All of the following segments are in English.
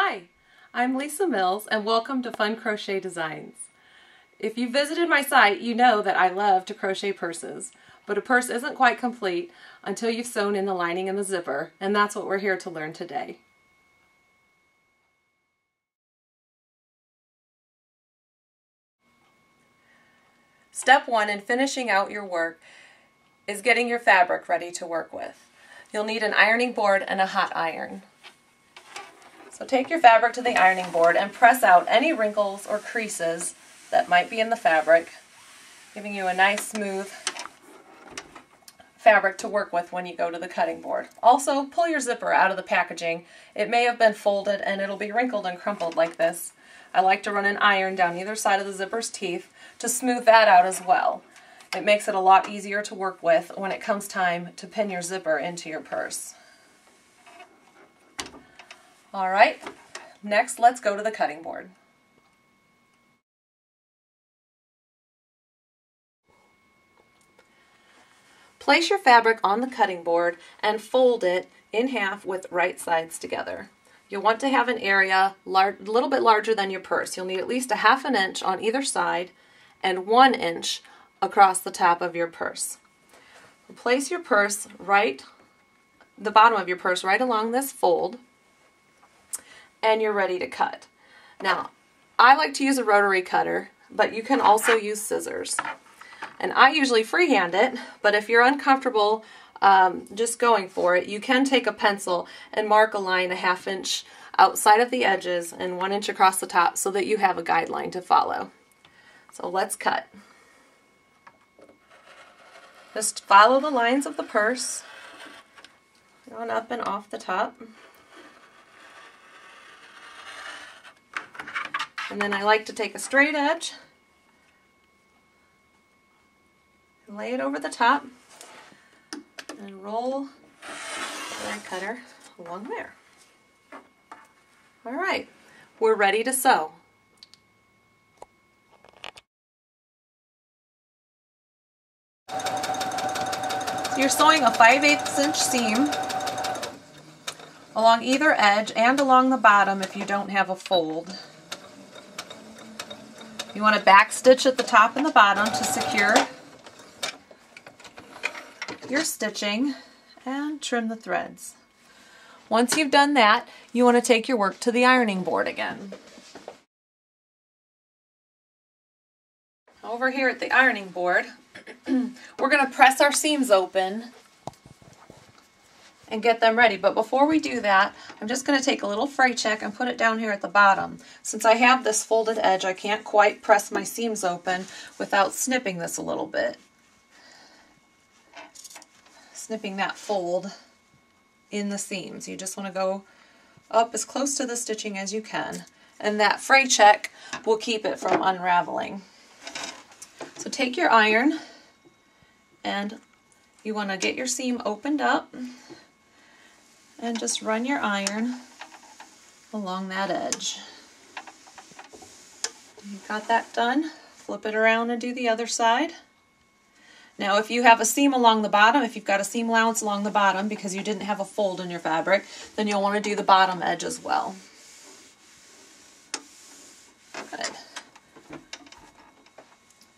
Hi, I'm Lisa Mills and welcome to Fun Crochet Designs. If you visited my site, you know that I love to crochet purses, but a purse isn't quite complete until you've sewn in the lining and the zipper, and that's what we're here to learn today. Step 1 in finishing out your work is getting your fabric ready to work with. You'll need an ironing board and a hot iron. So take your fabric to the ironing board and press out any wrinkles or creases that might be in the fabric, giving you a nice smooth fabric to work with when you go to the cutting board. Also, pull your zipper out of the packaging. It may have been folded and it'll be wrinkled and crumpled like this. I like to run an iron down either side of the zipper's teeth to smooth that out as well. It makes it a lot easier to work with when it comes time to pin your zipper into your purse. All right, next let's go to the cutting board. Place your fabric on the cutting board and fold it in half with right sides together. You'll want to have an area a little bit larger than your purse. You'll need at least a ½ inch on either side and 1 inch across the top of your purse. Place your purse the bottom of your purse right along this fold, and you're ready to cut. Now, I like to use a rotary cutter, but you can also use scissors. And I usually freehand it, but if you're uncomfortable just going for it, you can take a pencil and mark a line a ½ inch outside of the edges and 1 inch across the top so that you have a guideline to follow. So let's cut. Just follow the lines of the purse, going up and off the top. And then I like to take a straight edge and lay it over the top and roll the cutter along there. All right, we're ready to sew. So you're sewing a 5/8 inch seam along either edge and along the bottom if you don't have a fold. You want to back stitch at the top and the bottom to secure your stitching and trim the threads. Once you've done that, you want to take your work to the ironing board again. Over here at the ironing board, we're going to press our seams open and get them ready. But before we do that, I'm just going to take a little fray check and put it down here at the bottom. Since I have this folded edge, I can't quite press my seams open without snipping this a little bit. Snipping that fold in the seams. You just want to go up as close to the stitching as you can, and that fray check will keep it from unraveling. So take your iron and you want to get your seam opened up and just run your iron along that edge. You've got that done. Flip it around and do the other side. Now if you have a seam along the bottom, if you've got a seam allowance along the bottom because you didn't have a fold in your fabric, then you'll want to do the bottom edge as well. Good.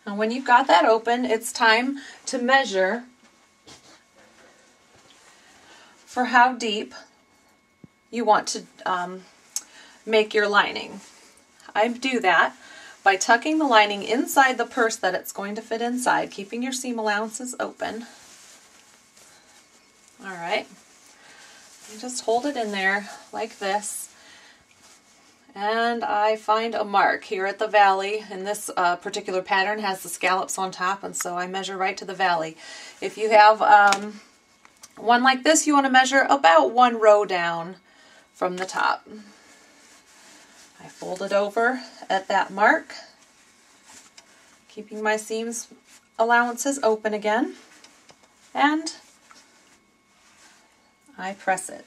And when you've got that open, it's time to measure for how deep you want to make your lining. I do that by tucking the lining inside the purse that it's going to fit inside, keeping your seam allowances open. All right, you just hold it in there like this, and I find a mark here at the valley, and this particular pattern has the scallops on top, and so I measure right to the valley. If you have one like this, you want to measure about 1 row down from the top. I fold it over at that mark, keeping my seams allowances open again, and I press it.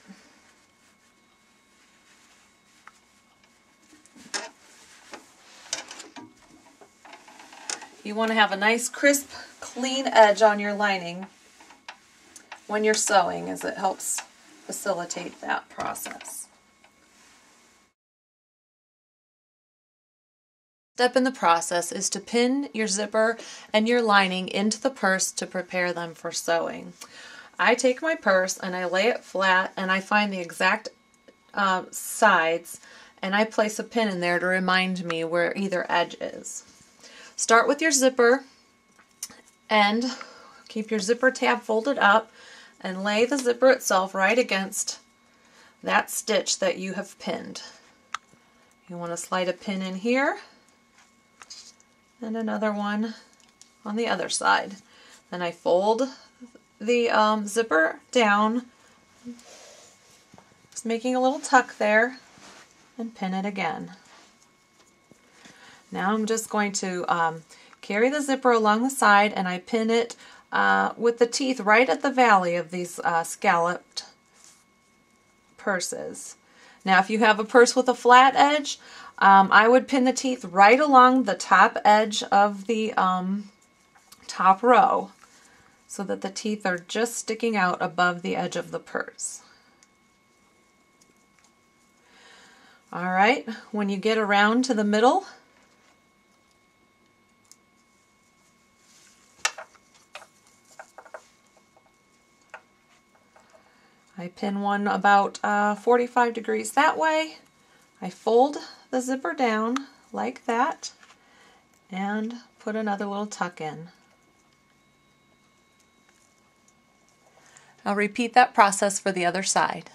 You want to have a nice crisp, clean edge on your lining when you're sewing, as it helps facilitate that process. step in the process is to pin your zipper and your lining into the purse to prepare them for sewing. I take my purse and I lay it flat and I find the exact sides and I place a pin in there to remind me where either edge is. Start with your zipper and keep your zipper tab folded up and lay the zipper itself right against that stitch that you have pinned. You want to slide a pin in here and another one on the other side. Then I fold the zipper down, just making a little tuck there, and pin it again. Now I'm just going to carry the zipper along the side and I pin it with the teeth right at the valley of these scalloped purses. Now if you have a purse with a flat edge, I would pin the teeth right along the top edge of the top row so that the teeth are just sticking out above the edge of the purse. Alright, when you get around to the middle, I pin one about 45 degrees that way. I fold the zipper down like that and put another little tuck in. I'll repeat that process for the other side.